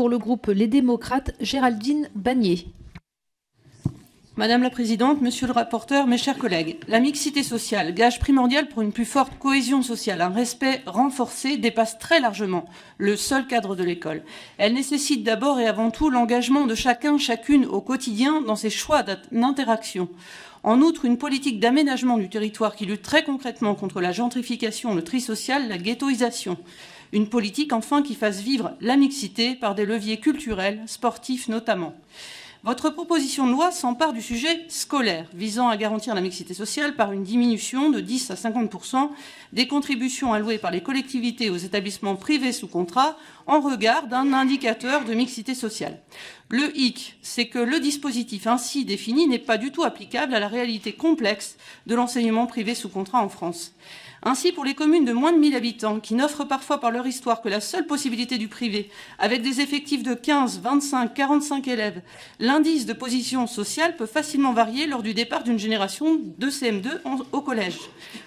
pour le groupe Les Démocrates, Géraldine Bagné. Madame la Présidente, Monsieur le rapporteur, mes chers collègues, la mixité sociale, gage primordial pour une plus forte cohésion sociale, un respect renforcé, dépasse très largement le seul cadre de l'école. Elle nécessite d'abord et avant tout l'engagement de chacun, chacune au quotidien dans ses choix d'interaction. En outre, une politique d'aménagement du territoire qui lutte très concrètement contre la gentrification, le tri social, la ghettoisation. Une politique enfin qui fasse vivre la mixité par des leviers culturels, sportifs notamment. Votre proposition de loi s'empare du sujet scolaire, visant à garantir la mixité sociale par une diminution de 10 à 50% des contributions allouées par les collectivités aux établissements privés sous contrat en regard d'un indicateur de mixité sociale. Le hic, c'est que le dispositif ainsi défini n'est pas du tout applicable à la réalité complexe de l'enseignement privé sous contrat en France. Ainsi, pour les communes de moins de 1000 habitants, qui n'offrent parfois par leur histoire que la seule possibilité du privé, avec des effectifs de 15, 25, 45 élèves, l'indice de position sociale peut facilement varier lors du départ d'une génération de CM2 au collège.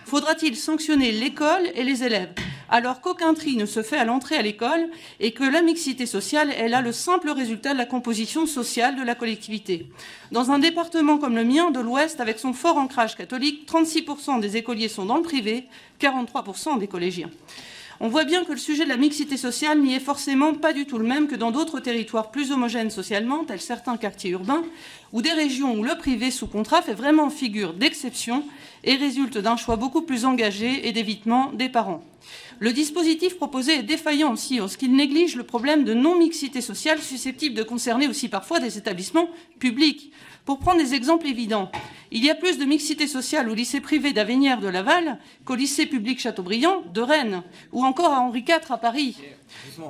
Faudra-t-il sanctionner l'école et les élèves, alors qu'aucun tri ne se fait à l'entrée à l'école et que la mixité sociale est là le simple résultat de la composition sociale de la collectivité? Dans un département comme le mien de l'Ouest, avec son fort ancrage catholique, 36% des écoliers sont dans le privé, 43% des collégiens. On voit bien que le sujet de la mixité sociale n'y est forcément pas du tout le même que dans d'autres territoires plus homogènes socialement, tels certains quartiers urbains, ou des régions où le privé sous contrat fait vraiment figure d'exception et résulte d'un choix beaucoup plus engagé et d'évitement des parents. Le dispositif proposé est défaillant aussi en ce qu'il néglige le problème de non-mixité sociale susceptible de concerner aussi parfois des établissements publics. Pour prendre des exemples évidents, il y a plus de mixité sociale au lycée privé d'Avenières de Laval qu'au lycée public Chateaubriand de Rennes, ou encore à Henri IV à Paris.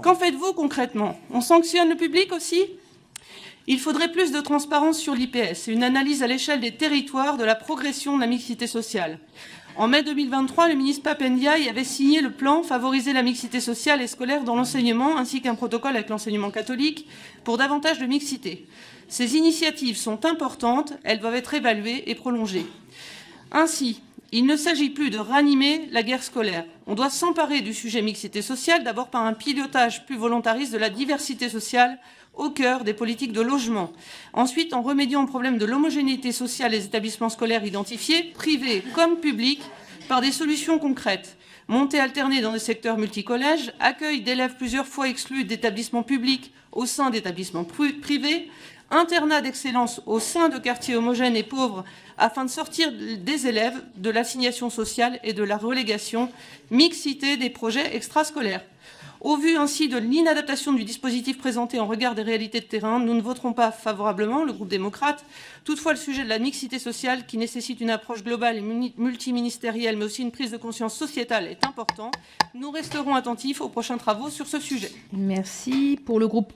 Qu'en faites-vous concrètement? On sanctionne le public aussi? Il faudrait plus de transparence sur l'IPS et une analyse à l'échelle des territoires de la progression de la mixité sociale. En mai 2023, le ministre Pape Ndiaye avait signé le plan « Favoriser la mixité sociale et scolaire dans l'enseignement » ainsi qu'un protocole avec l'enseignement catholique pour davantage de mixité. Ces initiatives sont importantes, elles doivent être évaluées et prolongées. Ainsi, il ne s'agit plus de ranimer la guerre scolaire. On doit s'emparer du sujet mixité sociale, d'abord par un pilotage plus volontariste de la diversité sociale au cœur des politiques de logement. Ensuite, en remédiant au problème de l'homogénéité sociale des établissements scolaires identifiés, privés comme publics, par des solutions concrètes. Montée alternée dans des secteurs multicollèges, accueil d'élèves plusieurs fois exclus d'établissements publics au sein d'établissements privés, internat d'excellence au sein de quartiers homogènes et pauvres afin de sortir des élèves de l'assignation sociale et de la relégation, mixité des projets extrascolaires. Au vu ainsi de l'inadaptation du dispositif présenté en regard des réalités de terrain, nous ne voterons pas favorablement, le groupe démocrate. Toutefois, le sujet de la mixité sociale, qui nécessite une approche globale et multiministérielle, mais aussi une prise de conscience sociétale, est important. Nous resterons attentifs aux prochains travaux sur ce sujet. Merci. Pour le groupe